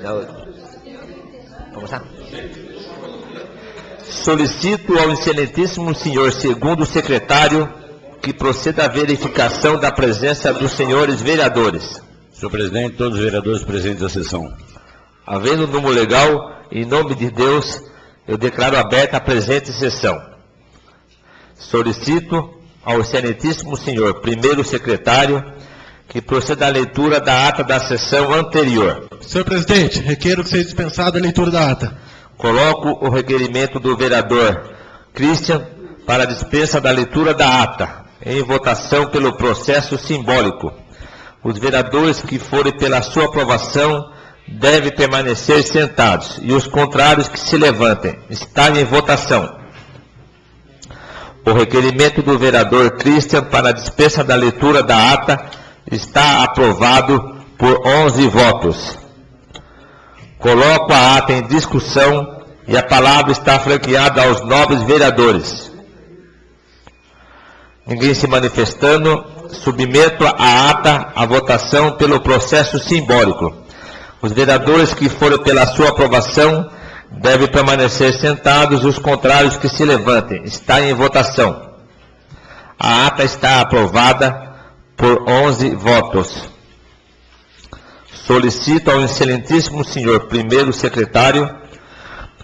Vamos começar? Solicito ao excelentíssimo senhor segundo secretário que proceda à verificação da presença dos senhores vereadores. Senhor presidente, todos os vereadores presentes à sessão. Havendo número legal, em nome de Deus, eu declaro aberta a presente sessão. Solicito ao excelentíssimo senhor primeiro secretário que proceda à leitura da ata da sessão anterior. Senhor presidente, requeiro que seja dispensada a leitura da ata. Coloco o requerimento do vereador Christian para a dispensa da leitura da ata, em votação pelo processo simbólico. Os vereadores que forem pela sua aprovação devem permanecer sentados, e os contrários que se levantem. Está em votação. O requerimento do vereador Christian para a dispensa da leitura da ata está aprovado por 11 votos. Coloco a ata em discussão e a palavra está franqueada aos nobres vereadores. Ninguém se manifestando, submeto a ata à votação pelo processo simbólico. Os vereadores que forem pela sua aprovação devem permanecer sentados, os contrários que se levantem. Está em votação. A ata está aprovada por 11 votos. Solicito ao excelentíssimo senhor primeiro secretário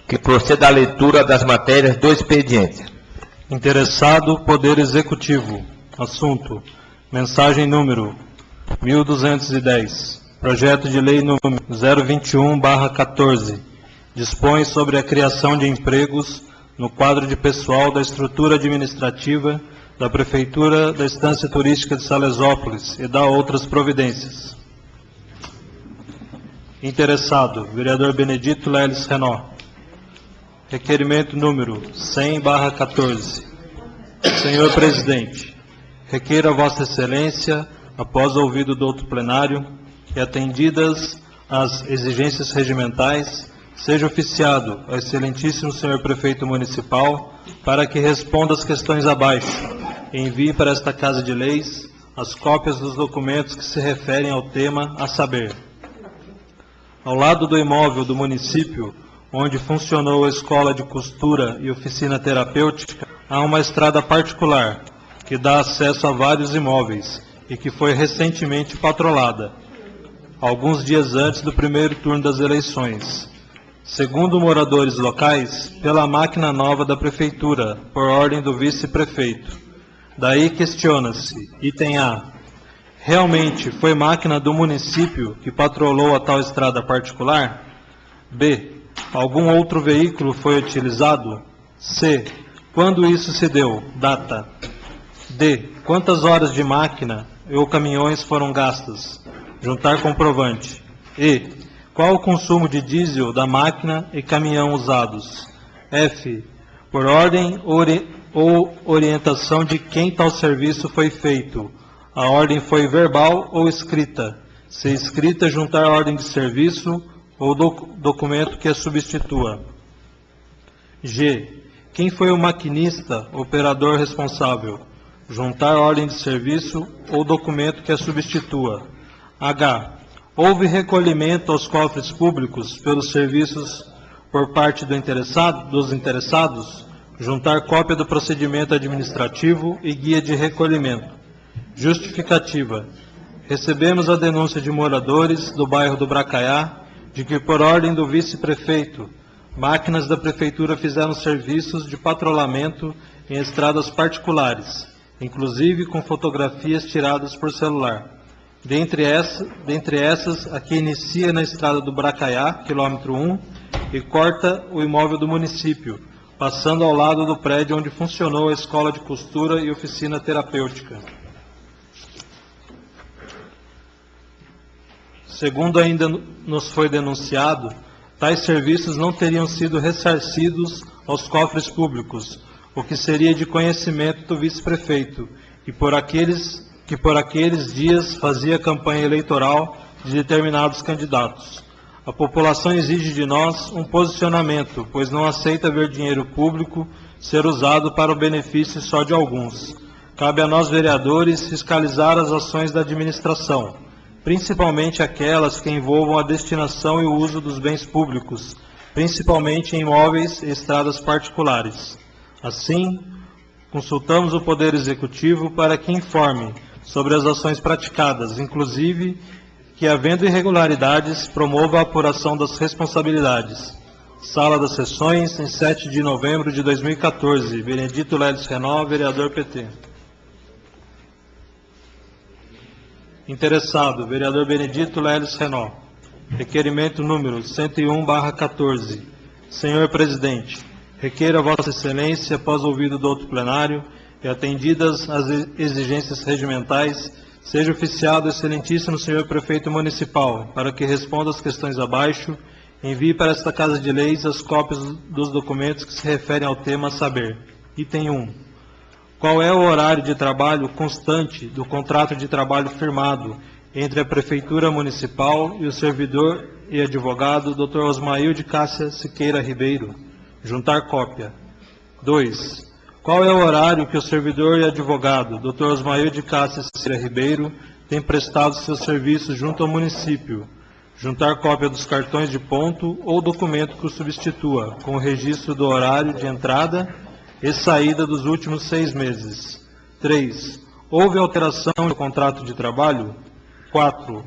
que proceda à leitura das matérias do expediente. Interessado, Poder Executivo. Assunto: mensagem número 1210. Projeto de lei número 021/14. Dispõe sobre a criação de empregos no quadro de pessoal da estrutura administrativa da Prefeitura da Estância Turística de Salesópolis e dá outras providências. Interessado, vereador Benedito Leles Renó. Requerimento número 100/14. Senhor presidente, requeiro a Vossa Excelência, após ouvido do outro plenário, que atendidas as exigências regimentais, seja oficiado ao excelentíssimo senhor prefeito municipal para que responda às questões abaixo e envie para esta Casa de Leis as cópias dos documentos que se referem ao tema, a saber: ao lado do imóvel do município, onde funcionou a escola de costura e oficina terapêutica, há uma estrada particular que dá acesso a vários imóveis e que foi recentemente patrolada, alguns dias antes do primeiro turno das eleições, segundo moradores locais, pela máquina nova da Prefeitura, por ordem do vice-prefeito. Daí questiona-se, item A: realmente foi máquina do município que patrolou a tal estrada particular? B: algum outro veículo foi utilizado? C: quando isso se deu? Data. D: quantas horas de máquina ou caminhões foram gastas? Juntar comprovante. E: qual o consumo de diesel da máquina e caminhão usados? F: por ordem ou orientação de quem tal serviço foi feito? A ordem foi verbal ou escrita? Se escrita, juntar a ordem de serviço ou documento que a substitua. G: quem foi o maquinista, operador responsável? Juntar a ordem de serviço ou documento que a substitua. H: houve recolhimento aos cofres públicos pelos serviços por parte dos interessados? Juntar cópia do procedimento administrativo e guia de recolhimento. Justificativa: recebemos a denúncia de moradores do bairro do Bracaiá de que, por ordem do vice-prefeito, máquinas da prefeitura fizeram serviços de patrulhamento em estradas particulares, inclusive com fotografias tiradas por celular. Dentre essas, a que inicia na estrada do Bracaiá, quilômetro 1, e corta o imóvel do município, passando ao lado do prédio onde funcionou a escola de costura e oficina terapêutica. Segundo ainda nos foi denunciado, tais serviços não teriam sido ressarcidos aos cofres públicos, o que seria de conhecimento do vice-prefeito, que por aqueles dias fazia campanha eleitoral de determinados candidatos. A população exige de nós um posicionamento, pois não aceita ver dinheiro público ser usado para o benefício só de alguns. cabe a nós, vereadores, fiscalizar as ações da administração, principalmente aquelas que envolvam a destinação e o uso dos bens públicos, principalmente em imóveis e estradas particulares. Assim, consultamos o Poder Executivo para que informe sobre as ações praticadas, inclusive que, havendo irregularidades, promova a apuração das responsabilidades. Sala das Sessões, em 7 de novembro de 2014. Benedito Leles Renault, vereador PT. Interessado, vereador Benedito Leles Renault. Requerimento número 101/14. Senhor Presidente, requeiro a Vossa Excelência, após ouvido do outro plenário e atendidas as exigências regimentais, seja oficiado o excelentíssimo senhor Prefeito Municipal, para que responda às questões abaixo, envie para esta Casa de Leis as cópias dos documentos que se referem ao tema a saber. Item 1. Qual é o horário de trabalho constante do contrato de trabalho firmado entre a Prefeitura Municipal e o servidor e advogado Dr. Osmail de Cássia Siqueira Ribeiro? Juntar cópia. 2. Qual é o horário que o servidor e advogado Dr. Osmail de Cássia Siqueira Ribeiro tem prestado seus serviços junto ao município? Juntar cópia dos cartões de ponto ou documento que o substitua, com o registro do horário de entrada e saída dos últimos 6 meses. 3. Houve alteração no contrato de trabalho? 4.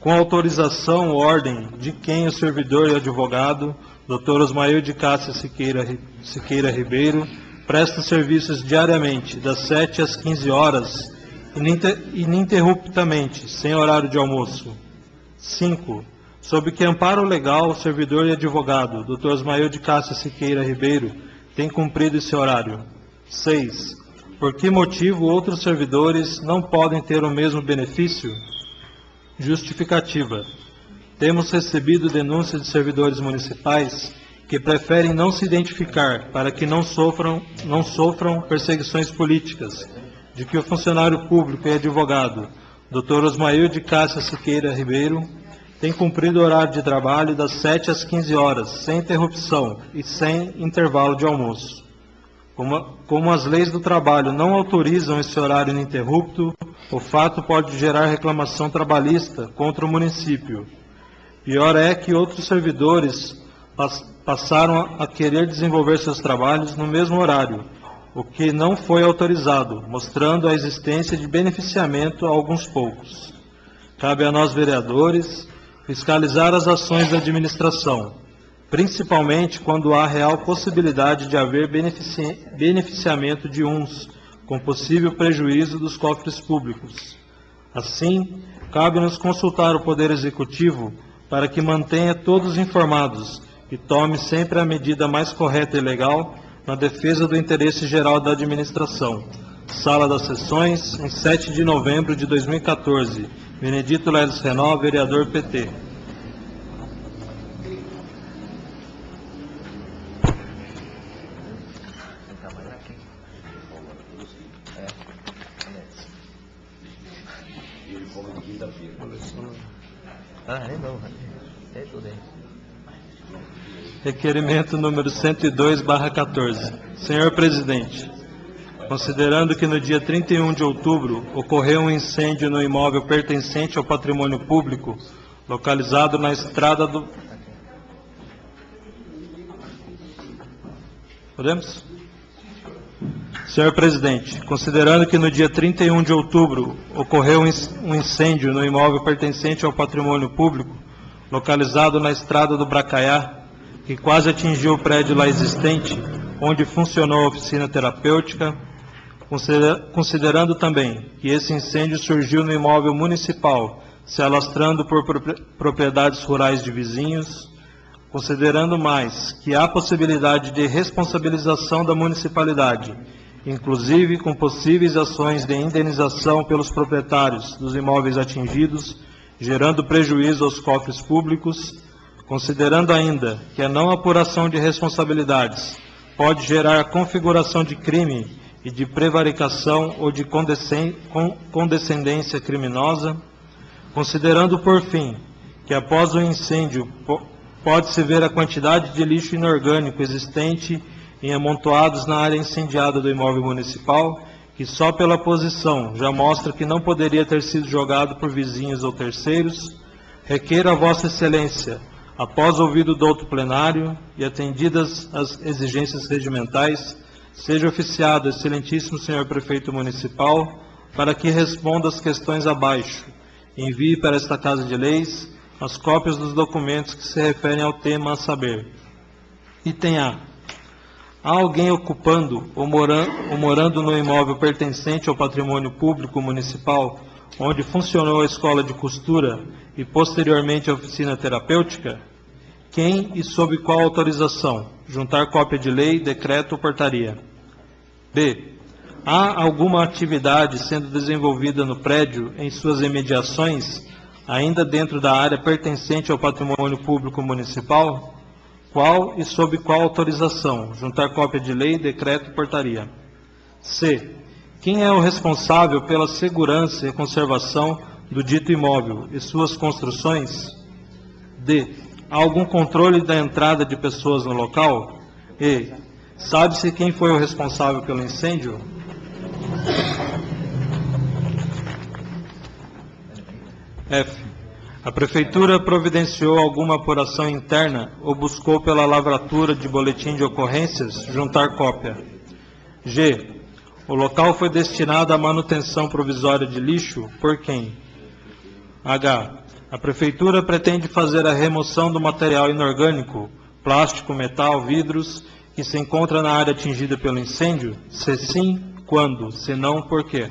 Com autorização ou ordem de quem o servidor e advogado, Dr. Osmail de Cássia Siqueira Ribeiro, presta serviços diariamente, das 7 às 15 horas, ininterruptamente, sem horário de almoço. 5. Sob que amparo legal o servidor e advogado, Dr. Osmail de Cássia Siqueira Ribeiro, tem cumprido esse horário? 6. Por que motivo outros servidores não podem ter o mesmo benefício? Justificativa. Temos recebido denúncias de servidores municipais que preferem não se identificar para que não sofram perseguições políticas, de que o funcionário público e advogado, Dr. Osmail de Cássia Siqueira Ribeiro, tem cumprido o horário de trabalho das 7 às 15 horas, sem interrupção e sem intervalo de almoço. Como as leis do trabalho não autorizam esse horário ininterrupto, o fato pode gerar reclamação trabalhista contra o município. Pior é que outros servidores passaram a querer desenvolver seus trabalhos no mesmo horário, o que não foi autorizado, mostrando a existência de beneficiamento a alguns poucos. Cabe a nós, vereadores, fiscalizar as ações da administração, principalmente quando há real possibilidade de haver beneficiamento de uns, com possível prejuízo dos cofres públicos. Assim, cabe-nos consultar o Poder Executivo para que mantenha todos informados e tome sempre a medida mais correta e legal na defesa do interesse geral da administração. Sala das Sessões, em 7 de novembro de 2014. Benedito Leles Renault, vereador PT. Requerimento número 102/14. Senhor Presidente, considerando que no dia 31 de outubro ocorreu um incêndio no imóvel pertencente ao patrimônio público, localizado na estrada do... Podemos? Senhor Presidente, considerando que no dia 31 de outubro ocorreu um incêndio no imóvel pertencente ao patrimônio público, localizado na estrada do Bracaiá, que quase atingiu o prédio lá existente, onde funcionou a oficina terapêutica, considerando também que esse incêndio surgiu no imóvel municipal, se alastrando por propriedades rurais de vizinhos, considerando mais que há possibilidade de responsabilização da municipalidade, inclusive com possíveis ações de indenização pelos proprietários dos imóveis atingidos, gerando prejuízo aos cofres públicos, considerando ainda que a não apuração de responsabilidades pode gerar configuração de crime e de prevaricação ou de condescendência criminosa, considerando, por fim, que após o incêndio pode-se ver a quantidade de lixo inorgânico existente em amontoados na área incendiada do imóvel municipal, que só pela posição já mostra que não poderia ter sido jogado por vizinhos ou terceiros, requeiro a Vossa Excelência, após ouvido o douto plenário e atendidas as exigências regimentais, seja oficiado, excelentíssimo senhor prefeito municipal, para que responda às questões abaixo. Envie para esta Casa de Leis as cópias dos documentos que se referem ao tema a saber. Item A. Há alguém ocupando ou morando no imóvel pertencente ao patrimônio público municipal, onde funcionou a escola de costura e posteriormente a oficina terapêutica? Quem e sob qual autorização? Juntar cópia de lei, decreto ou portaria. B. Há alguma atividade sendo desenvolvida no prédio em suas imediações, ainda dentro da área pertencente ao patrimônio público municipal? Qual e sob qual autorização? Juntar cópia de lei, decreto e portaria. C. Quem é o responsável pela segurança e conservação do dito imóvel e suas construções? D. Há algum controle da entrada de pessoas no local? E. Sabe-se quem foi o responsável pelo incêndio? F. A Prefeitura providenciou alguma apuração interna ou buscou pela lavratura de boletim de ocorrências juntar cópia? G. O local foi destinado à manutenção provisória de lixo por quem? H. A Prefeitura pretende fazer a remoção do material inorgânico, plástico, metal, vidros, que se encontra na área atingida pelo incêndio? Se sim, quando? Se não, por quê?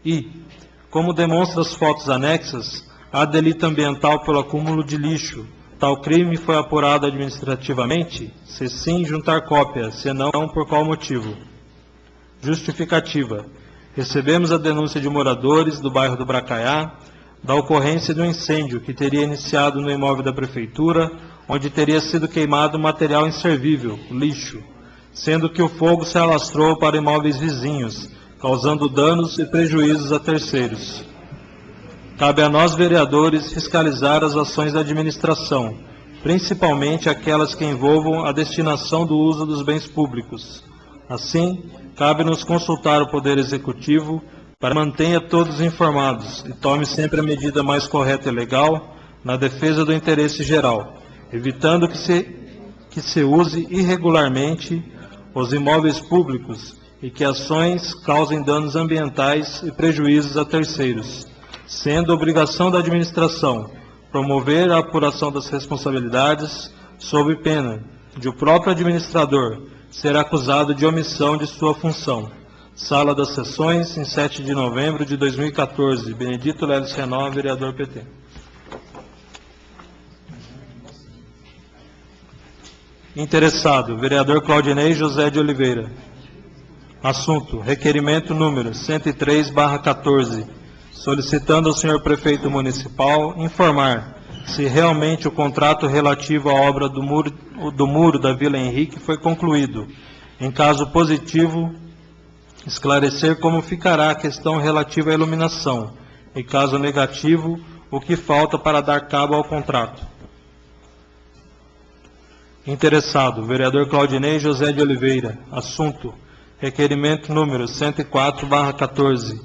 I. Como demonstra as fotos anexas, há delito ambiental pelo acúmulo de lixo. Tal crime foi apurado administrativamente? Se sim, juntar cópia. Se não, por qual motivo? Justificativa. Recebemos a denúncia de moradores do bairro do Bracaiá da ocorrência de um incêndio que teria iniciado no imóvel da Prefeitura, onde teria sido queimado material inservível, lixo, sendo que o fogo se alastrou para imóveis vizinhos, causando danos e prejuízos a terceiros. Cabe a nós, vereadores, fiscalizar as ações da administração, principalmente aquelas que envolvam a destinação do uso dos bens públicos. Assim, cabe-nos consultar o Poder Executivo para que mantenha todos informados e tome sempre a medida mais correta e legal na defesa do interesse geral, evitando que se use irregularmente os imóveis públicos e que ações causem danos ambientais e prejuízos a terceiros, sendo obrigação da administração promover a apuração das responsabilidades sob pena de o próprio administrador ser acusado de omissão de sua função. Sala das Sessões, em 7 de novembro de 2014. Benedito Leles Renó, vereador PT. Interessado, vereador Claudinei José de Oliveira. Assunto, requerimento número 103/14, solicitando ao senhor prefeito municipal informar se realmente o contrato relativo à obra do muro da Vila Henrique foi concluído. Em caso positivo, esclarecer como ficará a questão relativa à iluminação. Em caso negativo, o que falta para dar cabo ao contrato. Interessado, vereador Claudinei José de Oliveira. Assunto, requerimento número 104/14,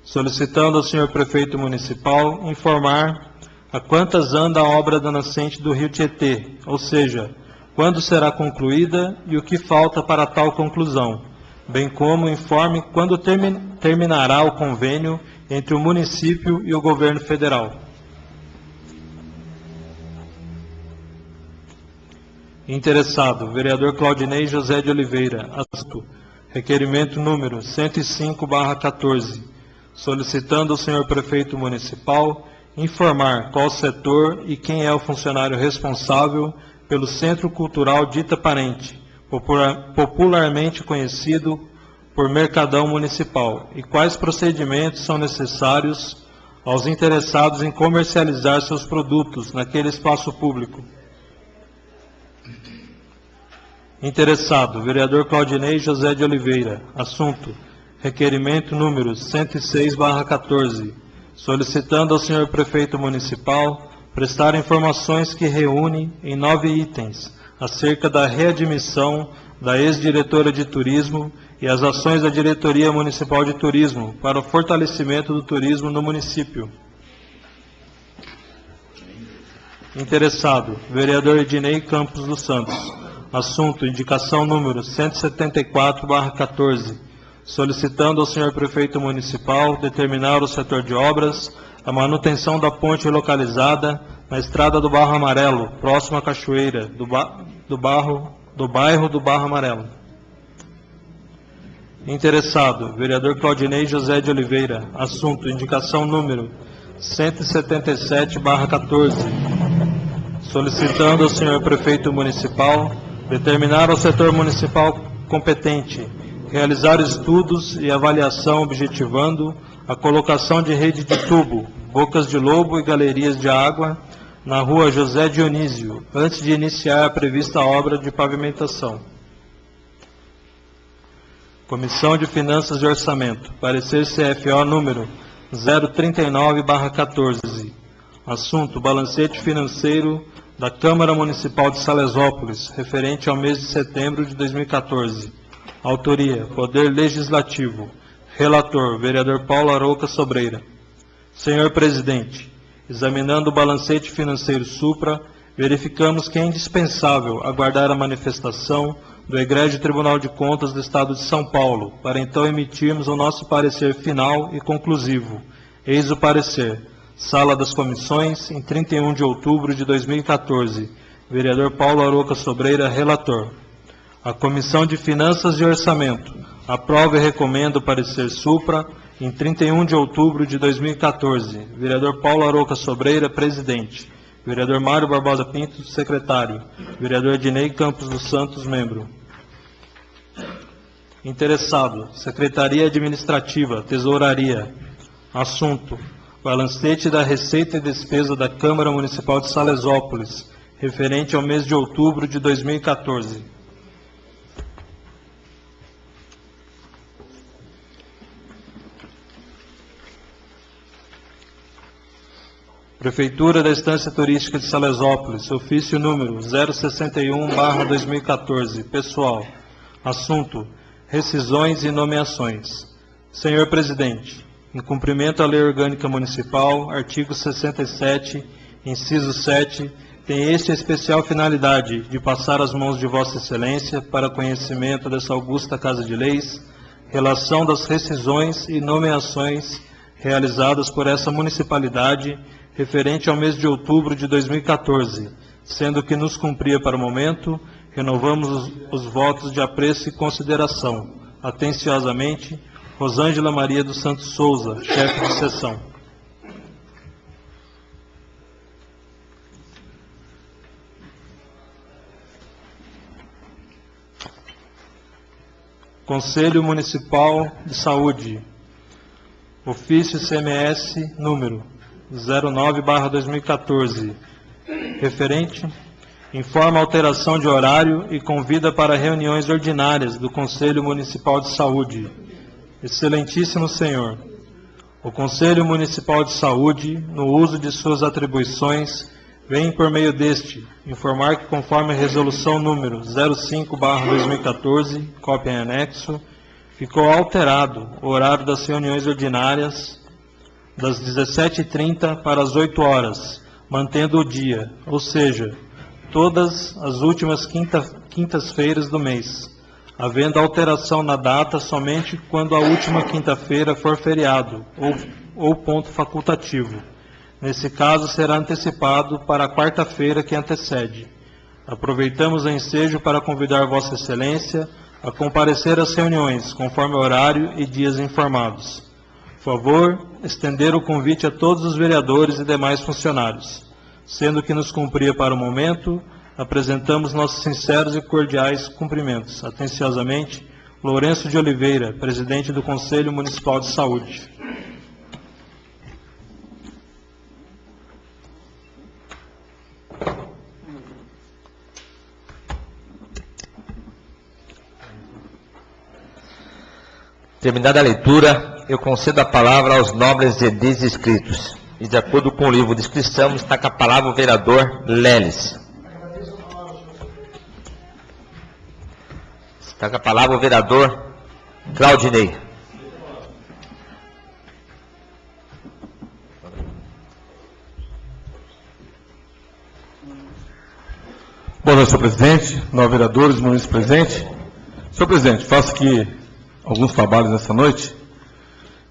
solicitando ao senhor prefeito municipal informar a quantas anda a obra da nascente do rio Tietê, ou seja, quando será concluída e o que falta para tal conclusão, bem como informe quando terminará o convênio entre o município e o governo federal. Interessado, vereador Claudinei José de Oliveira. Assunto, requerimento número 105/14, solicitando ao senhor prefeito municipal informar qual setor e quem é o funcionário responsável pelo Centro Cultural Dita Parente, popularmente conhecido por Mercadão Municipal, e quais procedimentos são necessários aos interessados em comercializar seus produtos naquele espaço público. Interessado, vereador Claudinei José de Oliveira. Assunto, requerimento número 106/14, solicitando ao senhor prefeito municipal prestar informações que reúne em 9 itens acerca da readmissão da ex-diretora de turismo e as ações da Diretoria Municipal de Turismo para o fortalecimento do turismo no município. Interessado, vereador Ednei Campos dos Santos. Assunto, indicação número 174/14, solicitando ao senhor prefeito municipal determinar o setor de obras, a manutenção da ponte localizada na estrada do Barro Amarelo, próximo à cachoeira do bairro do Barro Amarelo. Interessado, vereador Claudinei José de Oliveira. Assunto, indicação número 177/14, solicitando ao senhor prefeito municipal determinar ao setor municipal competente realizar estudos e avaliação objetivando a colocação de rede de tubo, bocas de lobo e galerias de água na rua José Dionísio, antes de iniciar a prevista obra de pavimentação. Comissão de Finanças e Orçamento. Parecer CFO número 039/14. Assunto, balancete financeiro da Câmara Municipal de Salesópolis, referente ao mês de setembro de 2014. Autoria, Poder Legislativo. Relator, vereador Paulo Arouca Sobreira. Senhor Presidente, examinando o balancete financeiro supra, verificamos que é indispensável aguardar a manifestação do Egrégio Tribunal de Contas do Estado de São Paulo, para então emitirmos o nosso parecer final e conclusivo. Eis o parecer. Sala das Comissões, em 31 de outubro de 2014. Vereador Paulo Arouca Sobreira, relator. A Comissão de Finanças e Orçamento aprova e recomenda o parecer supra, em 31 de outubro de 2014. Vereador Paulo Arouca Sobreira, presidente. Vereador Mário Barbosa Pinto, secretário. Vereador Ednei Campos dos Santos, membro. Interessado, Secretaria Administrativa, Tesouraria. Assunto, balancete da Receita e Despesa da Câmara Municipal de Salesópolis, referente ao mês de outubro de 2014. Prefeitura da Estância Turística de Salesópolis, ofício número 061/2014, pessoal. Assunto, rescisões e nomeações. Senhor Presidente, em cumprimento à Lei Orgânica Municipal, artigo 67, inciso 7, tem este a especial finalidade de passar às mãos de Vossa Excelência, para conhecimento dessa augusta Casa de Leis, relação das rescisões e nomeações realizadas por essa municipalidade, referente ao mês de outubro de 2014, sendo que nos cumpria para o momento, renovamos os votos de apreço e consideração. Atenciosamente, Rosângela Maria dos Santos Souza, chefe de sessão. Conselho Municipal de Saúde. Ofício CMS número 09/2014. Referente, informa alteração de horário e convida para reuniões ordinárias do Conselho Municipal de Saúde. Excelentíssimo Senhor, o Conselho Municipal de Saúde, no uso de suas atribuições, vem por meio deste informar que, conforme a resolução número 05/2014, cópia em anexo, ficou alterado o horário das reuniões ordinárias das 17h30 para as 8 horas, mantendo o dia, ou seja, todas as últimas quintas-feiras do mês, havendo alteração na data somente quando a última quinta-feira for feriado ou ponto facultativo. Nesse caso, será antecipado para a quarta-feira que antecede. Aproveitamos o ensejo para convidar Vossa Excelência a comparecer às reuniões, conforme o horário e dias informados. Por favor, estender o convite a todos os vereadores e demais funcionários. Sendo que nos cumpria para o momento, apresentamos nossos sinceros e cordiais cumprimentos. Atenciosamente, Lourenço de Oliveira, presidente do Conselho Municipal de Saúde. Terminada a leitura, eu concedo a palavra aos nobres edis inscritos. E de acordo com o livro de inscrição, está com a palavra o vereador Leles. Está com a palavra o vereador Claudinei. Boa noite, senhor presidente, nove vereadores, munícipes presentes. Senhor presidente, faço aqui alguns trabalhos nessa noite,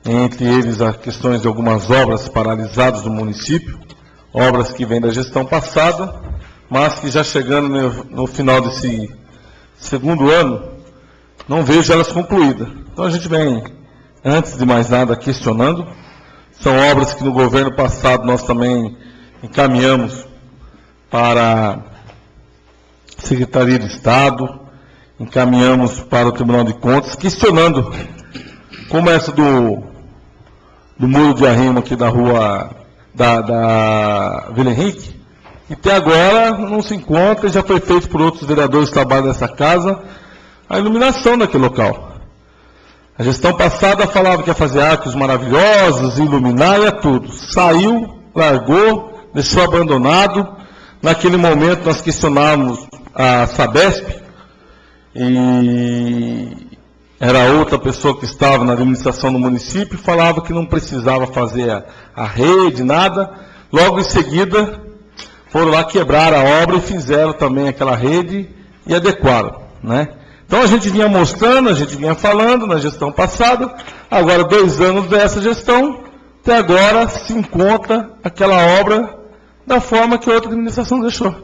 entre eles as questões de algumas obras paralisadas no município, obras que vêm da gestão passada, mas que já chegando no final desse segundo ano, não vejo elas concluídas. Então a gente vem, antes de mais nada, questionando. São obras que no governo passado nós também encaminhamos para a Secretaria de Estado, encaminhamos para o Tribunal de Contas, questionando como essa do muro de arrimo aqui da rua da Vila Henrique, e até agora não se encontra, já foi feito por outros vereadores que trabalham nessa casa, a iluminação daquele local. A gestão passada falava que ia fazer arcos maravilhosos, iluminar, ia tudo. Saiu, largou, deixou abandonado. Naquele momento nós questionávamos a Sabesp, e era outra pessoa que estava na administração do município, falava que não precisava fazer a rede, nada. Logo em seguida, foram lá quebrar a obra e fizeram também aquela rede e adequaram, né? Então a gente vinha mostrando, a gente vinha falando na gestão passada, agora 2 anos dessa gestão, até agora se encontra aquela obra da forma que a outra administração deixou.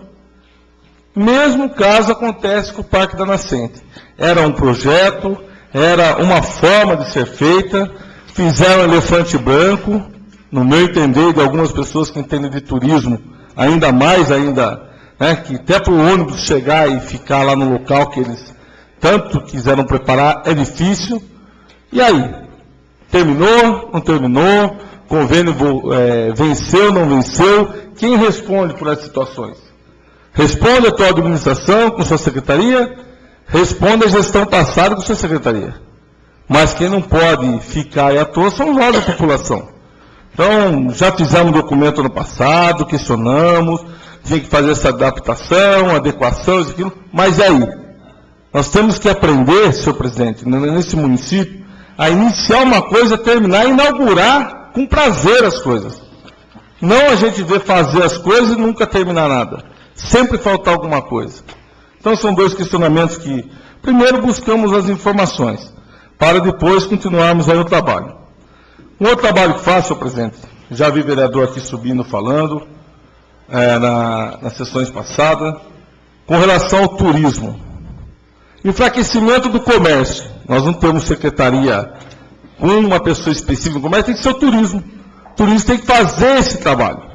Mesmo caso acontece com o Parque da Nascente. Era um projeto, era uma forma de ser feita, fizeram elefante branco, no meu entender, de algumas pessoas que entendem de turismo, ainda mais, né, que até para o ônibus chegar e ficar lá no local que eles tanto quiseram preparar, é difícil. E aí? Terminou, não terminou? Convênio venceu, não venceu? Quem responde por essas situações? Responde a atual administração com sua secretaria, responde a gestão passada com sua secretaria. Mas quem não pode ficar aí à toa são nós, a população. Então, já fizemos documento no passado, questionamos, tinha que fazer essa adaptação, adequação, isso, aquilo, mas e aí? Nós temos que aprender, senhor presidente, nesse município, a iniciar uma coisa, terminar e inaugurar com prazer as coisas. Não a gente ver fazer as coisas e nunca terminar nada. Sempre faltar alguma coisa. Então são 2 questionamentos que, primeiro, buscamos as informações, para depois continuarmos aí o trabalho. Um outro trabalho que faço, senhor presidente, já vi vereador aqui subindo, falando, nas sessões passadas, com relação ao turismo. Enfraquecimento do comércio. Nós não temos secretaria com uma pessoa específica no comércio, tem que ser o turismo. O turismo tem que fazer esse trabalho.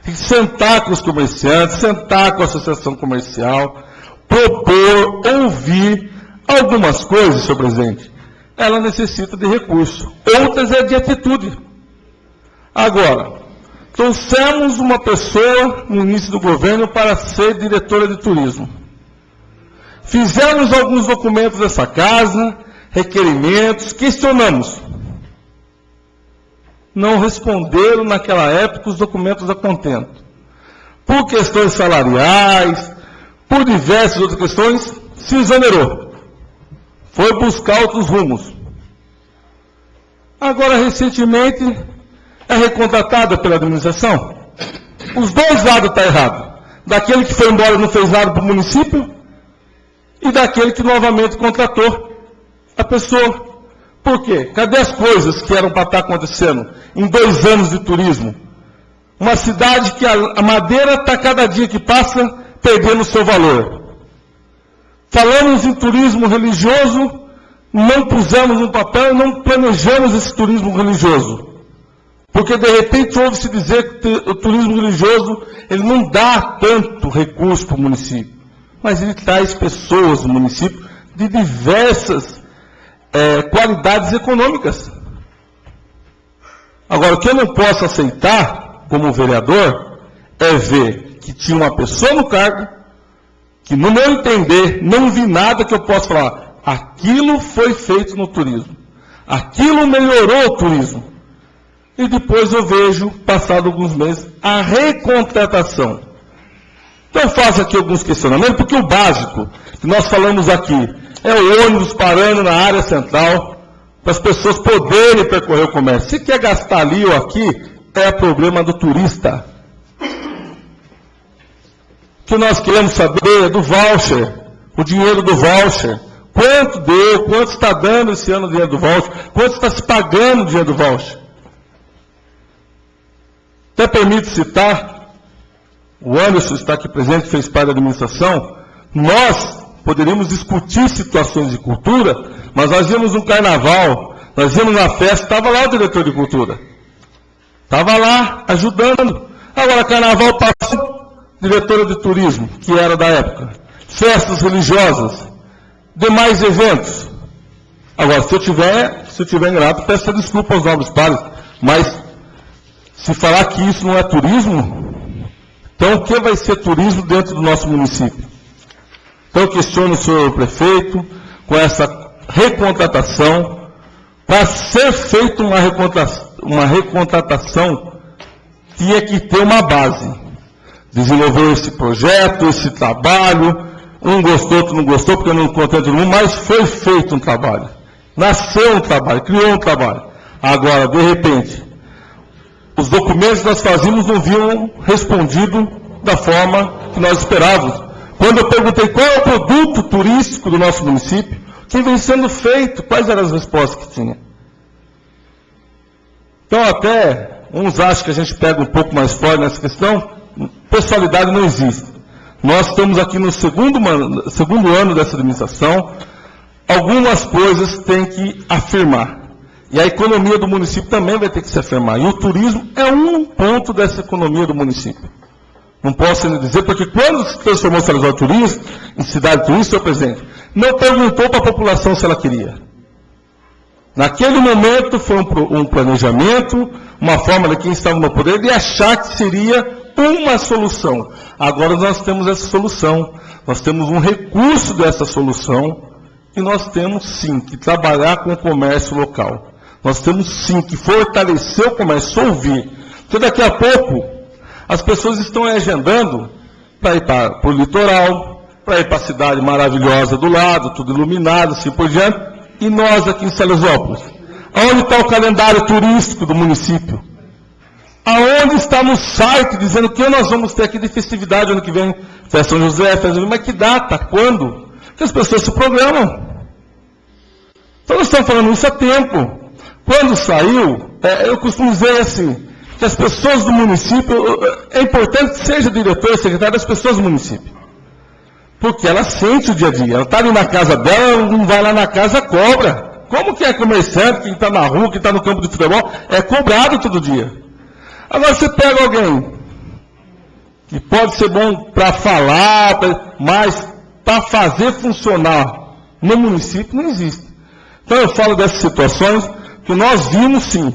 Tem que sentar com os comerciantes, sentar com a associação comercial, propor, ouvir algumas coisas, senhor presidente. Ela necessita de recurso. Outras é de atitude. Agora, trouxemos uma pessoa no início do governo para ser diretora de turismo. Fizemos alguns documentos dessa casa, requerimentos, questionamos. Não responderam naquela época os documentos a contento. Por questões salariais, por diversas outras questões, se exonerou. Foi buscar outros rumos. Agora, recentemente, é recontratada pela administração. Os 2 lados estão errados. Daquele que foi embora e não fez nada para o município, e daquele que novamente contratou a pessoa. Por quê? Cadê as coisas que eram para estar acontecendo em 2 anos de turismo? Uma cidade que a madeira está cada dia que passa perdendo o seu valor. Falamos em turismo religioso, não pusemos no papel, não planejamos esse turismo religioso. Porque de repente ouve-se dizer que o turismo religioso ele não dá tanto recurso para o município. Mas ele traz pessoas no município de diversas qualidades econômicas. Agora, o que eu não posso aceitar, como vereador, é ver que tinha uma pessoa no cargo, que no meu entender, não vi nada que eu possa falar, aquilo foi feito no turismo, aquilo melhorou o turismo. E depois eu vejo, passado alguns meses, a recontratação. Então eu faço aqui alguns questionamentos, porque o básico que nós falamos aqui, é o ônibus parando na área central, para as pessoas poderem percorrer o comércio. Se quer gastar ali ou aqui, é problema do turista. O que nós queremos saber é do voucher, o dinheiro do voucher. Quanto deu, quanto está dando esse ano o dinheiro do voucher, quanto está se pagando o dinheiro do voucher. Até permite citar, o Anderson está aqui presente, fez parte da administração, nós poderíamos discutir situações de cultura, mas nós íamos no carnaval, nós íamos na festa, estava lá o diretor de cultura. Estava lá, ajudando. Agora, carnaval passou, diretora de turismo, que era da época. Festas religiosas, demais eventos. Agora, se eu tiver ingrato, peço desculpa aos nobres pares, mas se falar que isso não é turismo, então o que vai ser turismo dentro do nosso município? Então eu questiono o senhor prefeito, com essa recontratação, para ser feita uma recontratação, tinha que ter uma base. Desenvolveu esse projeto, esse trabalho, um gostou, outro não gostou, porque eu não contei todo mundo, mas foi feito um trabalho. Nasceu um trabalho, criou um trabalho. Agora, de repente, os documentos que nós fazíamos não vinham respondido da forma que nós esperávamos. Quando eu perguntei qual é o produto turístico do nosso município, o que vem sendo feito, quais eram as respostas que tinha. Então, até uns acham que a gente pega um pouco mais forte nessa questão, pessoalidade não existe. Nós estamos aqui no segundo ano dessa administração, algumas coisas têm que afirmar. E a economia do município também vai ter que se afirmar. E o turismo é um ponto dessa economia do município. Não posso ainda dizer, porque quando se transformou Salesópolis Turismo, em cidade turística, senhor presidente, não perguntou para a população se ela queria. Naquele momento foi um planejamento, uma forma de quem estava no poder de achar que seria uma solução. Agora nós temos essa solução, nós temos um recurso dessa solução, e nós temos sim que trabalhar com o comércio local. Nós temos sim que fortalecer o comércio, ouvir. Porque daqui a pouco as pessoas estão agendando para ir para o litoral, para ir para a cidade maravilhosa do lado, tudo iluminado, assim por diante. E nós aqui em Salesópolis, aonde está o calendário turístico do município? Aonde está no site dizendo que nós vamos ter aqui de festividade ano que vem? Festa São José, festa mas que data? Quando? Que as pessoas se programam. Então nós estamos falando isso há tempo. Quando saiu, eu costumo dizer assim, que as pessoas do município, é importante que seja diretor, secretário das pessoas do município. Porque ela sente o dia a dia. Ela está ali na casa dela, não vai lá na casa, cobra. Como que é comerciante, quem está na rua, quem está no campo de futebol, é cobrado todo dia. Agora você pega alguém que pode ser bom para falar, mas para fazer funcionar no município não existe. Então eu falo dessas situações que nós vimos sim.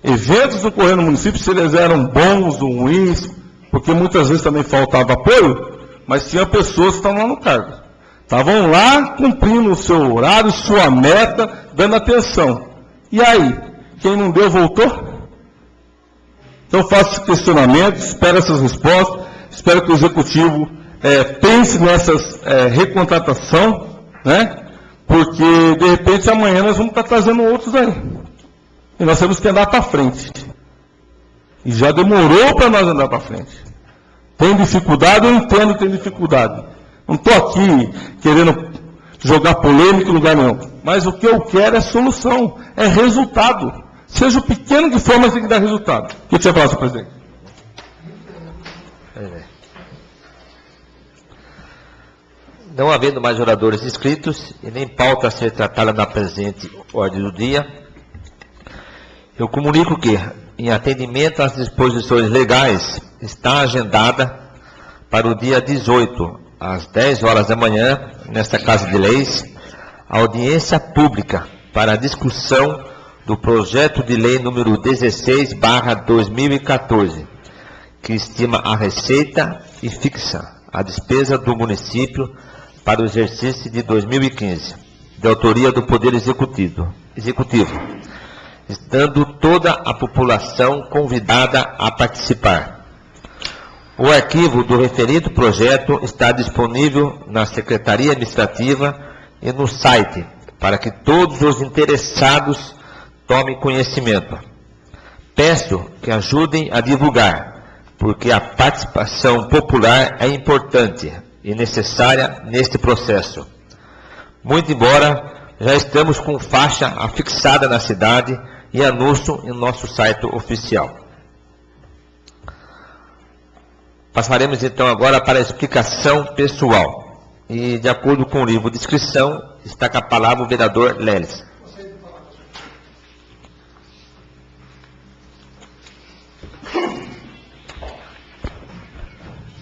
Eventos ocorrendo no município, se eles eram bons ou ruins, porque muitas vezes também faltava apoio, mas tinha pessoas que estavam lá no cargo. Estavam lá cumprindo o seu horário, sua meta, dando atenção. E aí, quem não deu, voltou? Então faço esse questionamento, espero essas respostas, espero que o Executivo pense nessas recontratação, né? Porque, de repente, amanhã nós vamos estar trazendo outros aí. E nós temos que andar para frente. E já demorou para nós andar para frente. Tem dificuldade, eu entendo que tem dificuldade. Não estou aqui querendo jogar polêmica em lugar nenhum. Mas o que eu quero é solução, é resultado. Seja o pequeno que for, mas tem que dar resultado. O que você fala, senhor presidente? Não havendo mais oradores inscritos e nem pauta a ser tratada na presente ordem do dia, eu comunico que, em atendimento às disposições legais, está agendada para o dia 18, às 10 horas da manhã, nesta Casa de Leis, a audiência pública para a discussão do projeto de lei número 16/2014, que estima a receita e fixa a despesa do município para o exercício de 2015, de autoria do Poder Executivo, estando toda a população convidada a participar. O arquivo do referido projeto está disponível na Secretaria Administrativa e no site, para que todos os interessados tomem conhecimento. Peço que ajudem a divulgar, porque a participação popular é importante e necessária neste processo. Muito embora já estamos com faixa afixada na cidade e anúncio em nosso site oficial. Passaremos então agora para a explicação pessoal. E de acordo com o livro de inscrição, está com a palavra o vereador Leles.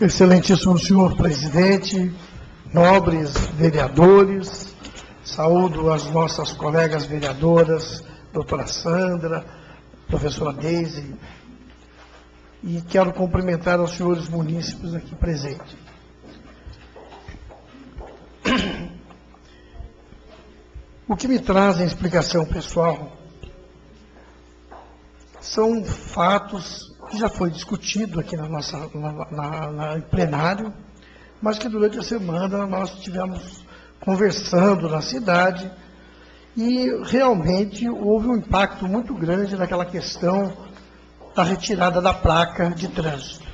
Excelentíssimo senhor presidente, nobres vereadores, saúdo as nossas colegas vereadoras, doutora Sandra, professora Deise, e quero cumprimentar os senhores munícipes aqui presentes. O que me traz em explicação pessoal são fatos que já foi discutido aqui em plenário, mas que durante a semana nós estivemos conversando na cidade e realmente houve um impacto muito grande naquela questão da retirada da placa de trânsito.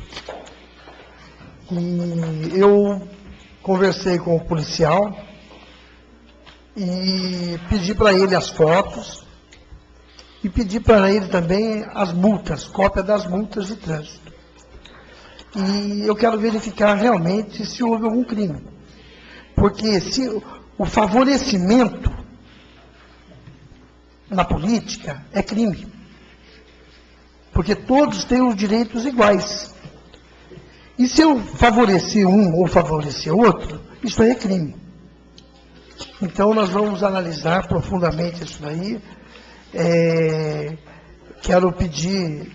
E eu conversei com o policial e pedi para ele as fotos e pedi para ele também as multas, cópia das multas de trânsito. E eu quero verificar realmente se houve algum crime. Porque se o favorecimento na política é crime. Porque todos têm os direitos iguais. E se eu favorecer um ou favorecer outro, isso aí é crime. Então nós vamos analisar profundamente isso daí. Quero pedir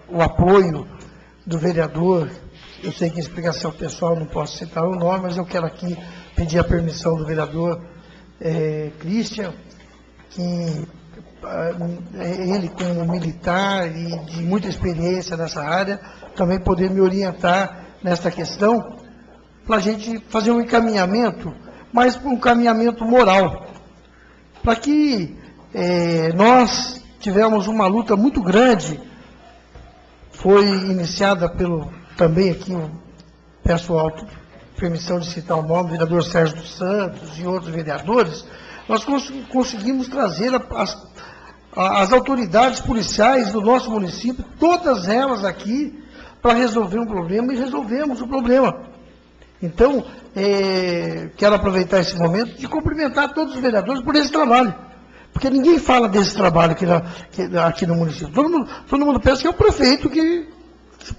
o apoio do vereador. Eu sei que em explicação pessoal não posso citar o nome, mas eu quero aqui pedir a permissão do vereador Christian, que ele como militar e de muita experiência nessa área, também poder me orientar nesta questão, para a gente fazer um encaminhamento, mas um encaminhamento moral, para que nós tivemos uma luta muito grande, foi iniciada também aqui, peço permissão de citar o nome, o vereador Sérgio dos Santos e outros vereadores, nós conseguimos trazer as autoridades policiais do nosso município, todas elas aqui, para resolver um problema, e resolvemos o problema. Então, quero aproveitar esse momento de cumprimentar todos os vereadores por esse trabalho. Porque ninguém fala desse trabalho aqui no município. Todo mundo pensa que é o prefeito que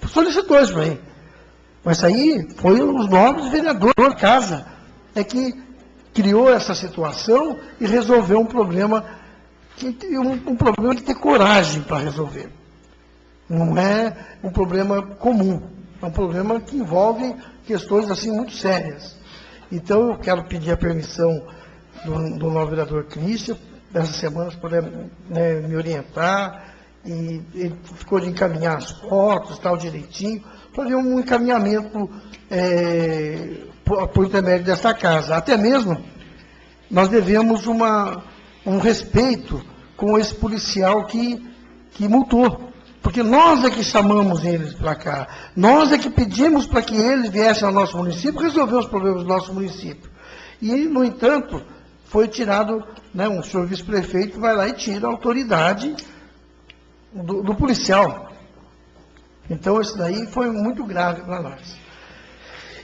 solicitou isso aí. Mas aí foi os nobres vereadores da casa que criou essa situação e resolveu um problema um problema de ter coragem para resolver. Não é um problema comum. É um problema que envolve questões assim muito sérias. Então eu quero pedir a permissão do novo vereador Christian, dessas semanas, poder me orientar, e ele ficou de encaminhar as fotos, tal, direitinho, para ver um encaminhamento por intermédio desta casa. Até mesmo, nós devemos um respeito com esse policial que multou, porque nós é que chamamos eles para cá, nós é que pedimos para que eles viessem ao nosso município resolver os problemas do nosso município. E, no entanto, foi tirado, um senhor vice-prefeito vai lá e tira a autoridade do policial. Então, isso daí foi muito grave para nós.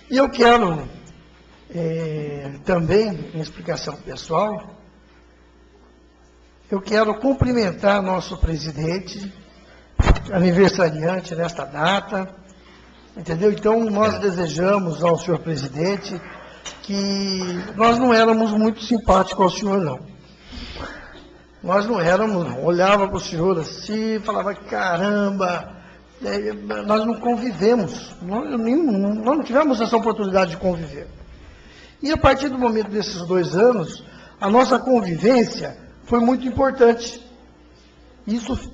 E eu quero, também, em explicação pessoal, eu quero cumprimentar nosso presidente, aniversariante nesta data, entendeu? Então, nós desejamos ao senhor presidente que nós não éramos muito simpáticos ao senhor, não. Nós não éramos, não. Olhava para o senhor assim, falava, caramba, nós não convivemos, nós não tivemos essa oportunidade de conviver. E a partir do momento desses 2 anos, a nossa convivência foi muito importante. Isso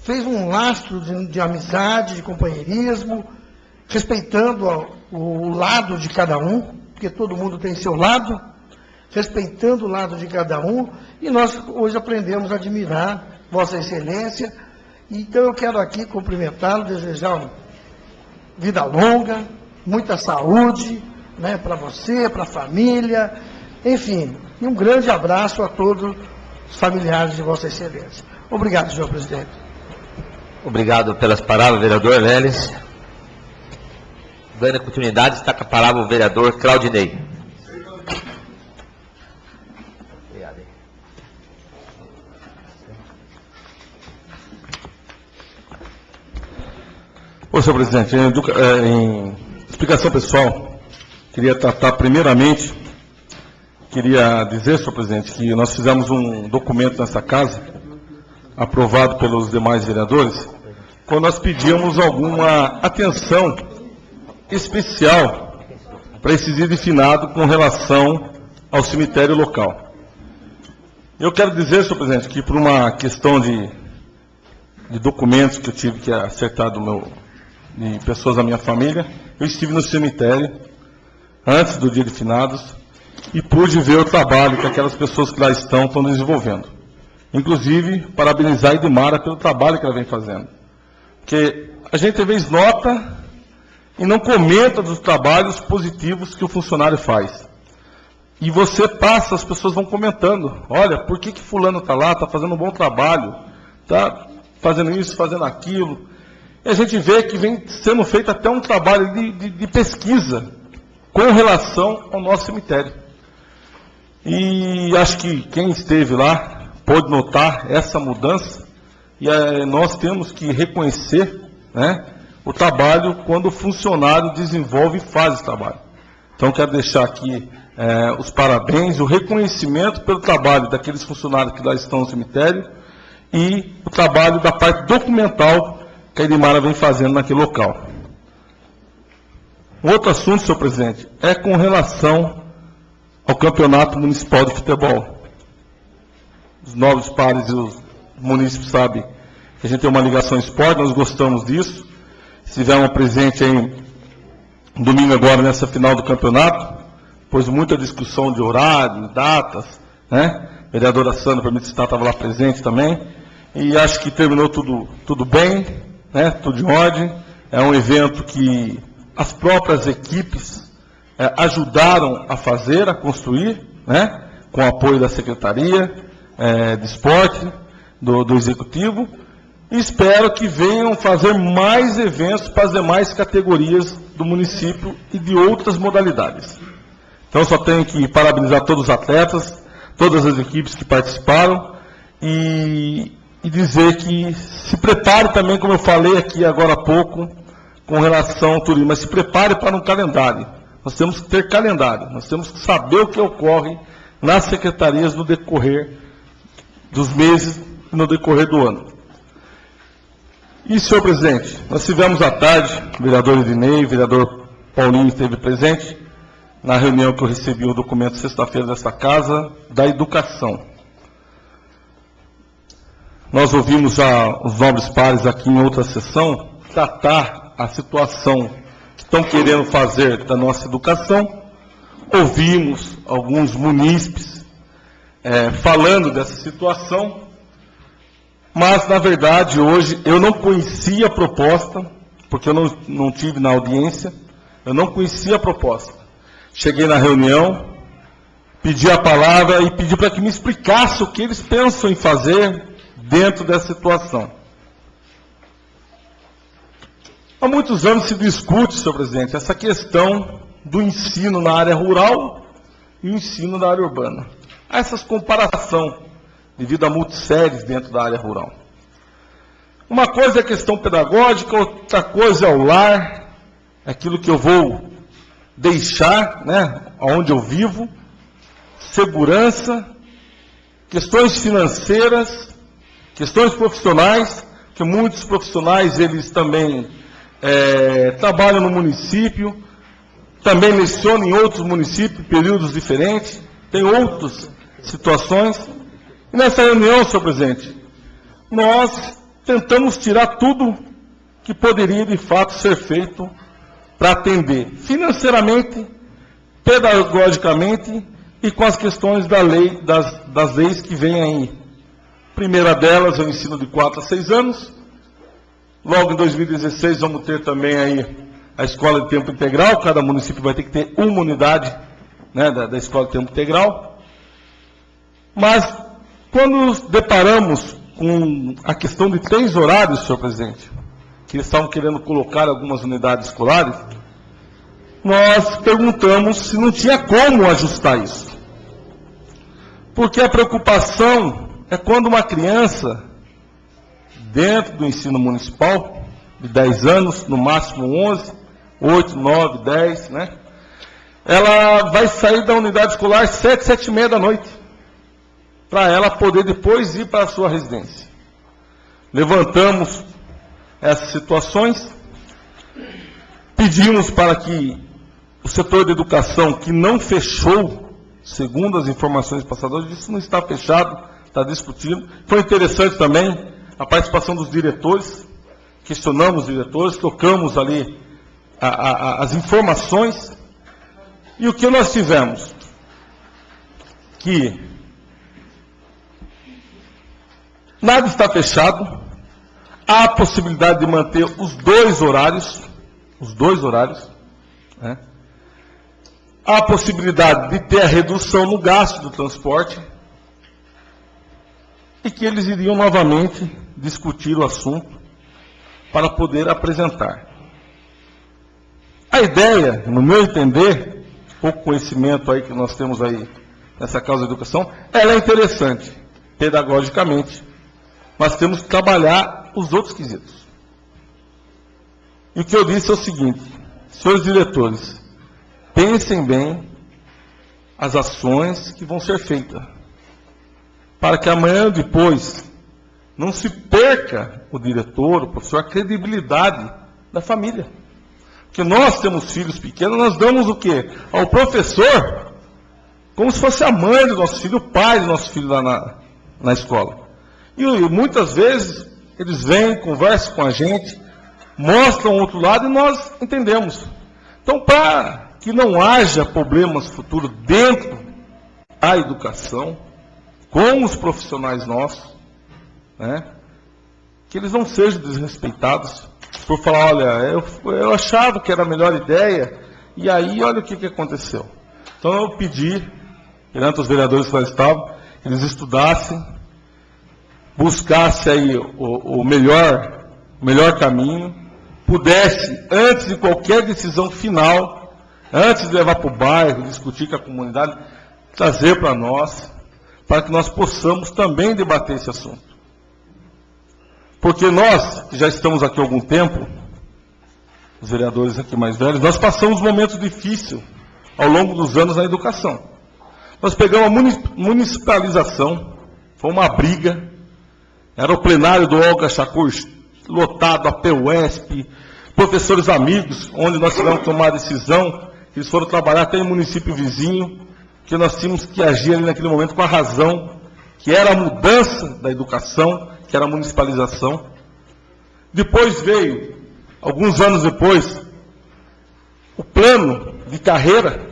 fez um lastro de amizade, de companheirismo, respeitando o lado de cada um, porque todo mundo tem seu lado, respeitando o lado de cada um, e nós hoje aprendemos a admirar Vossa Excelência. Então eu quero aqui cumprimentá-lo, desejar uma vida longa, muita saúde, né, para você, para a família, enfim, e um grande abraço a todos os familiares de Vossa Excelência. Obrigado, senhor presidente. Obrigado pelas palavras, vereador Leles. Dando continuidade, está com a palavra o vereador Claudinei. Ô, senhor presidente, em explicação pessoal, queria tratar primeiramente, queria dizer, senhor presidente, que nós fizemos um documento nessa casa, aprovado pelos demais vereadores, quando nós pedíamos alguma atenção especial para esse dia de finado com relação ao cemitério local. Eu quero dizer, senhor presidente, que por uma questão de documentos que eu tive que acertar de pessoas da minha família, eu estive no cemitério antes do dia de finados e pude ver o trabalho que aquelas pessoas que lá estão desenvolvendo. Inclusive, parabenizar a Edmara pelo trabalho que ela vem fazendo. Porque a gente às vezes nota e não comenta dos trabalhos positivos que o funcionário faz. E você passa, as pessoas vão comentando, olha, por que fulano está lá, está fazendo um bom trabalho, está fazendo isso, fazendo aquilo. E a gente vê que vem sendo feito até um trabalho de pesquisa com relação ao nosso cemitério. E acho que quem esteve lá pôde notar essa mudança, e nós temos que reconhecer, né, o trabalho quando o funcionário desenvolve e faz esse trabalho. Então, quero deixar aqui os parabéns, o reconhecimento pelo trabalho daqueles funcionários que lá estão no cemitério e o trabalho da parte documental que a Edmara vem fazendo naquele local. Um outro assunto, senhor presidente, é com relação ao campeonato municipal de futebol. Os nobres pares e os munícipes sabem que a gente tem uma ligação ao esporte, nós gostamos disso. Estivemos presentes aí domingo agora nessa final do campeonato, pois muita discussão de horário, datas, né? A vereadora Sandra, para me citar, estava lá presente também, e acho que terminou tudo bem, né? Tudo em ordem. É um evento que as próprias equipes ajudaram a fazer, a construir, né? Com o apoio da Secretaria de Esporte, do Executivo, e espero que venham fazer mais eventos para as demais categorias do município e de outras modalidades. Então, só tenho que parabenizar todos os atletas, todas as equipes que participaram, e dizer que se prepare também, como eu falei aqui agora há pouco, com relação ao turismo, mas se prepare para um calendário. Nós temos que ter calendário, nós temos que saber o que ocorre nas secretarias no decorrer dos meses e no decorrer do ano. E, senhor presidente, nós tivemos à tarde, o vereador Ednei, o vereador Paulinho esteve presente, na reunião que eu recebi o documento sexta-feira desta casa, da educação. Nós ouvimos os nobres pares aqui em outra sessão tratar a situação que estão querendo fazer da nossa educação. Ouvimos alguns munícipes falando dessa situação, mas, na verdade, hoje eu não conhecia a proposta, porque eu não tive na audiência, eu não conhecia a proposta. Cheguei na reunião, pedi a palavra e pedi para que me explicasse o que eles pensam em fazer dentro dessa situação. Há muitos anos se discute, senhor presidente, essa questão do ensino na área rural e o ensino na área urbana. Há essas comparações devido a multisséries dentro da área rural. Uma coisa é a questão pedagógica, outra coisa é o lar, aquilo que eu vou deixar, né, onde eu vivo, segurança, questões financeiras, questões profissionais, que muitos profissionais, eles também trabalham no município, também lecionam em outros municípios, períodos diferentes, tem outras situações. E nessa reunião, senhor presidente, nós tentamos tirar tudo que poderia, de fato, ser feito para atender financeiramente, pedagogicamente e com as questões das leis que vêm aí. Primeira delas é o ensino de 4 a 6 anos. Logo em 2016 vamos ter também aí a escola de tempo integral. Cada município vai ter que ter uma unidade, né, da escola de tempo integral. Mas quando nos deparamos com a questão de 3 horários, senhor presidente, que eles estavam querendo colocar algumas unidades escolares, nós perguntamos se não tinha como ajustar isso. Porque a preocupação é quando uma criança, dentro do ensino municipal, de 10 anos, no máximo 11, 8, 9, 10, né? Ela vai sair da unidade escolar 7, 7 e meia da noite, para ela poder depois ir para a sua residência. Levantamos essas situações, pedimos para que o setor de educação, que não fechou, segundo as informações passadas, isso não está fechado, está discutindo. Foi interessante também a participação dos diretores, questionamos os diretores, tocamos ali as informações, e o que nós tivemos? Que nada está fechado, há a possibilidade de manter os 2 horários, né? Há a possibilidade de ter a redução no gasto do transporte, e que eles iriam novamente discutir o assunto para poder apresentar. A ideia, no meu entender, pouco conhecimento aí que nós temos aí nessa causa da educação, ela é interessante, pedagogicamente, mas temos que trabalhar os outros quesitos. E o que eu disse é o seguinte: senhores diretores, pensem bem as ações que vão ser feitas, para que amanhã ou depois não se perca o diretor, o professor, a credibilidade da família. Porque nós temos filhos pequenos, nós damos o quê? Ao professor, como se fosse a mãe do nosso filho, o pai do nosso filho lá na escola. E muitas vezes eles vêm, conversam com a gente, mostram o outro lado e nós entendemos. Então, para que não haja problemas futuros dentro da educação, com os profissionais nossos, né, que eles não sejam desrespeitados por falar, olha, eu achava que era a melhor ideia, e aí olha o que aconteceu. Então eu pedi, perante os vereadores que lá estavam, que eles estudassem, buscassem aí o melhor caminho, pudesse, antes de qualquer decisão final, antes de levar para o bairro, discutir com a comunidade, trazer para nós, para que nós possamos também debater esse assunto. Porque nós, que já estamos aqui há algum tempo, os vereadores aqui mais velhos, nós passamos momentos difíceis ao longo dos anos na educação. Nós pegamos a municipalização, foi uma briga, era o plenário do Olga Chacur lotado, a PUESP, professores amigos, onde nós tivemos que tomar a decisão, eles foram trabalhar até em município vizinho, que nós tínhamos que agir ali naquele momento com a razão, que era a mudança da educação, que era a municipalização. Depois veio, alguns anos depois, o plano de carreira,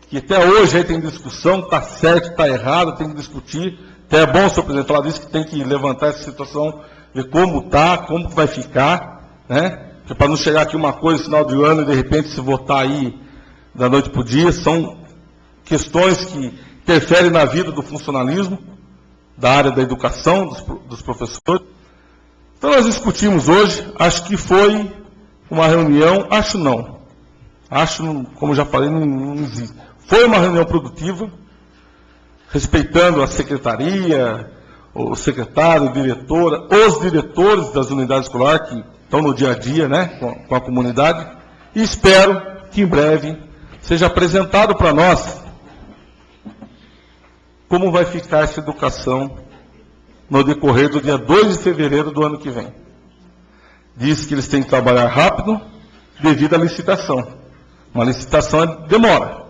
que até hoje aí tem discussão, está certo, está errado, tem que discutir. Até é bom, senhor presidente, falar disso, que tem que levantar essa situação, ver como está, como que vai ficar, né? Para não chegar aqui uma coisa no final de ano e de repente se votar aí da noite para o dia, são questões que interferem na vida do funcionalismo, da área da educação, dos professores. Então nós discutimos hoje, acho que foi uma reunião, como já falei, não existe. Foi uma reunião produtiva, respeitando a secretaria, o secretário, a diretora, os diretores das unidades escolares que estão no dia a dia, né, com a comunidade, e espero que em breve seja apresentado para nós como vai ficar essa educação no decorrer do dia 2 de fevereiro do ano que vem. Diz que eles têm que trabalhar rápido devido à licitação. Uma licitação demora,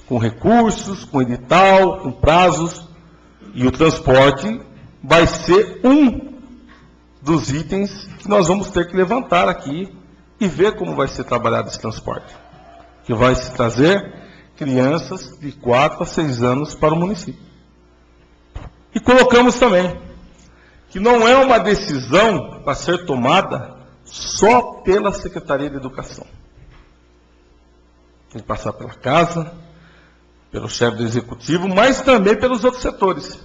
com recursos, com edital, com prazos, e o transporte vai ser um dos itens que nós vamos ter que levantar aqui e ver como vai ser trabalhado esse transporte. Que vai se trazer crianças de 4 a 6 anos para o município. E colocamos também que não é uma decisão para ser tomada só pela Secretaria de Educação. Tem que passar pela casa, pelo chefe do executivo, mas também pelos outros setores.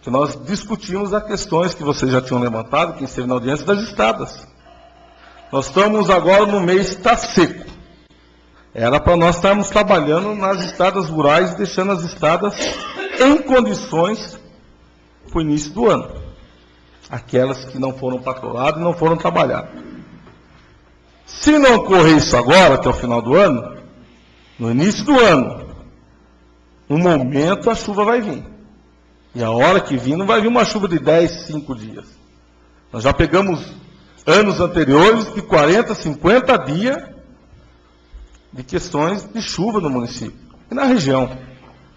Que nós discutimos as questões que vocês já tinham levantado, quem esteve na audiência, das estradas. Nós estamos agora no mês está seco. Era para nós estarmos trabalhando nas estradas rurais, deixando as estradas em condições para o início do ano. Aquelas que não foram patrulhadas e não foram trabalhadas. Se não ocorrer isso agora, até o final do ano, no início do ano, um momento a chuva vai vir. E a hora que vir, não vai vir uma chuva de 10, 5 dias. Nós já pegamos anos anteriores de 40, 50 dias de questões de chuva no município. E na região,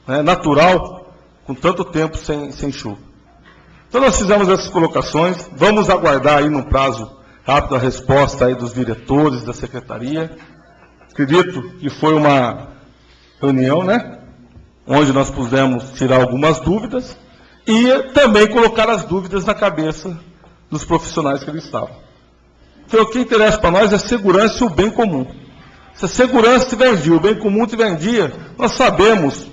né, natural, com tanto tempo sem chuva. Então nós fizemos essas colocações, vamos aguardar aí no prazo rápido a resposta aí dos diretores da secretaria. Acredito que foi uma reunião, né, onde nós pudemos tirar algumas dúvidas e também colocar as dúvidas na cabeça dos profissionais que ali estavam. Então o que interessa para nós é a segurança e o bem comum. Se a segurança estiver em dia, o bem comum estiver em dia, nós sabemos,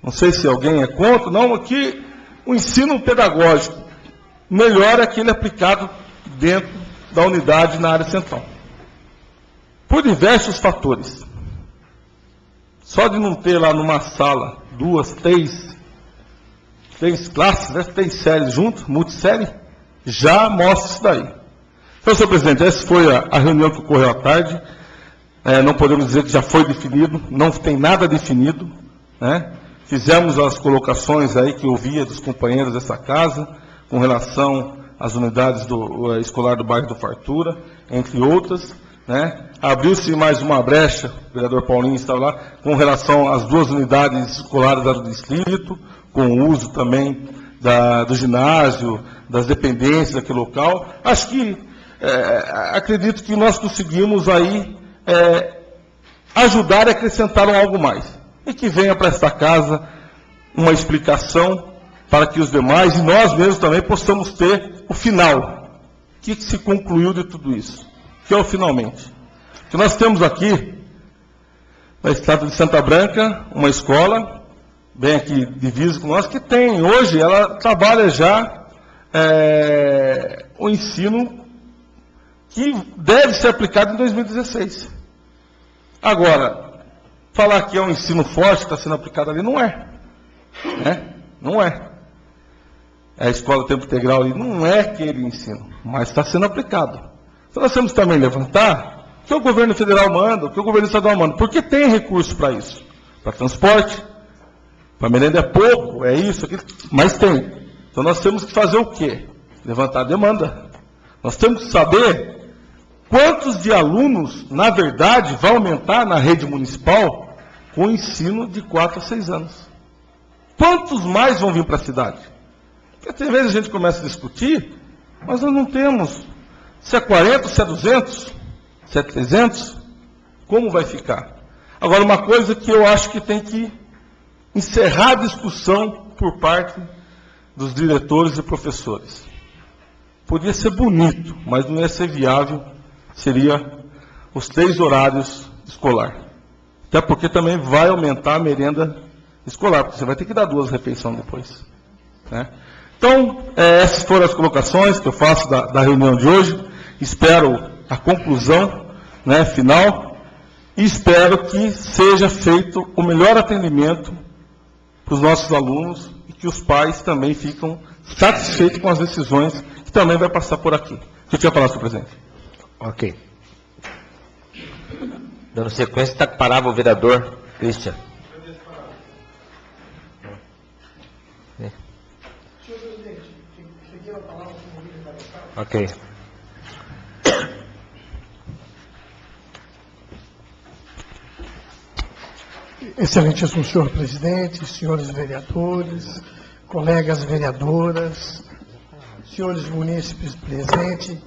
não sei se alguém é contra, não, que o ensino pedagógico melhor é aquele aplicado dentro da unidade na área central. Por diversos fatores. Só de não ter lá numa sala 2, 3 classes, né, 3 séries juntas, multissérie, já mostra isso daí. Então, senhor presidente, essa foi a reunião que ocorreu à tarde. Não podemos dizer que já foi definido, não tem nada definido, né? Fizemos as colocações aí que eu via dos companheiros dessa casa, com relação às unidades escolar do bairro do Fartura, entre outras, né? Abriu-se mais uma brecha, o vereador Paulinho estava lá, com relação às 2 unidades escolares do distrito, com o uso também do ginásio, das dependências daquele local. Acho que, acredito que nós conseguimos aí ajudar e acrescentar algo mais. E que venha para esta casa uma explicação para que os demais, e nós mesmos também, possamos ter o final. O que se concluiu de tudo isso? Que é o finalmente. Que nós temos aqui, na Estado de Santa Branca, uma escola, bem aqui divisa com nós, que tem, hoje, ela trabalha já o ensino que deve ser aplicado em 2016. Agora, falar que é um ensino forte que está sendo aplicado ali, não é. Né? Não é. A escola tempo integral ali não é aquele ensino, mas está sendo aplicado. Então nós temos também levantar o que o governo federal manda, o que o governo estadual manda, porque tem recurso para isso. Para transporte, para merenda é pouco, é isso, aquilo, mas tem. Então nós temos que fazer o quê? Levantar a demanda. Nós temos que saber quantos de alunos, na verdade, vai aumentar na rede municipal com o ensino de 4 a 6 anos. Quantos mais vão vir para a cidade? Porque às vezes a gente começa a discutir, mas nós não temos. Se é 40, se é 200, se é 300, como vai ficar? Agora, uma coisa que eu acho que tem que encerrar a discussão por parte dos diretores e professores. Podia ser bonito, mas não ia ser viável, seria os 3 horários escolar. Até porque também vai aumentar a merenda escolar, porque você vai ter que dar 2 refeições depois. Né? Então, essas foram as colocações que eu faço da reunião de hoje. Espero a conclusão, né, final, e espero que seja feito o melhor atendimento para os nossos alunos e que os pais também ficam satisfeitos com as decisões que também vai passar por aqui. O que eu tinha falado, senhor presidente? Ok. Dando sequência, está parado o vereador Christian. Ok. Excelentíssimo senhor presidente, senhores vereadores, colegas vereadoras, senhores munícipes presentes,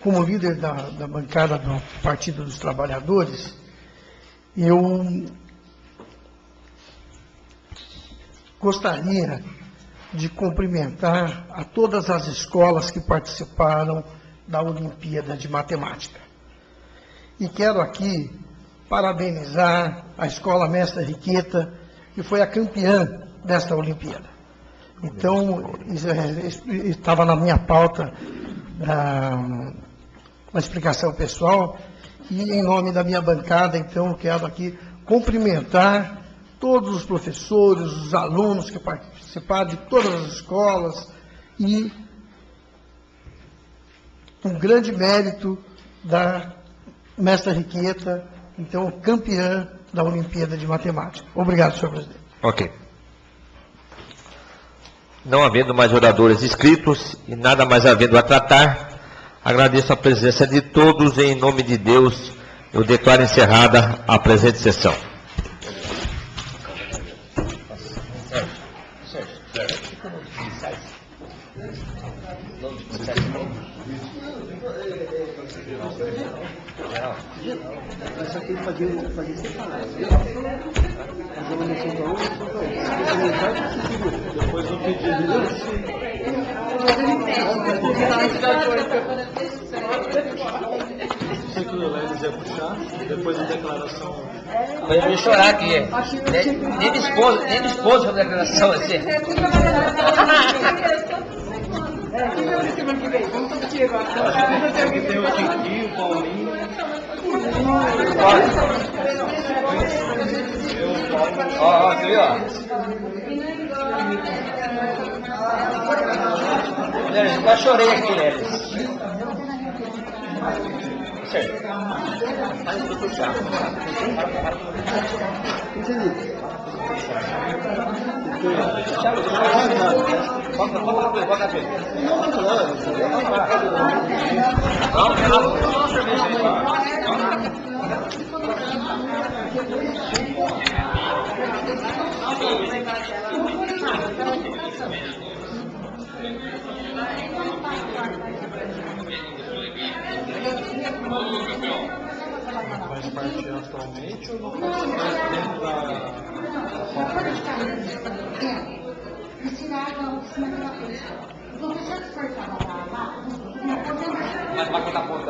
como líder da bancada do Partido dos Trabalhadores, Eu gostaria de cumprimentar a todas as escolas que participaram da Olimpíada de Matemática. E quero aqui parabenizar a Escola Mestre Henriqueta, que foi a campeã desta Olimpíada. Então, estava na minha pauta uma explicação pessoal, e em nome da minha bancada, então, eu quero aqui cumprimentar todos os professores, os alunos que participaram de todas as escolas, e um grande mérito da Mestra Henriqueta, então, campeã da Olimpíada de Matemática. Obrigado, senhor presidente. Ok. Não havendo mais oradores inscritos e nada mais havendo a tratar, agradeço a presença de todos e, em nome de Deus, eu declaro encerrada a presente sessão. Depois da declaração. Eu vou chorar aqui. Nem de esposo para declaração assim. Tem o Tiquinho, o Paulinho. Ó, você viu, ó? Eu quase chorei aqui, Lelis. Certo. Faz parte atualmente ou não faz parte dentro da... Me tiraram o professor que foi trabalhar lá, Mas vai contar ponto.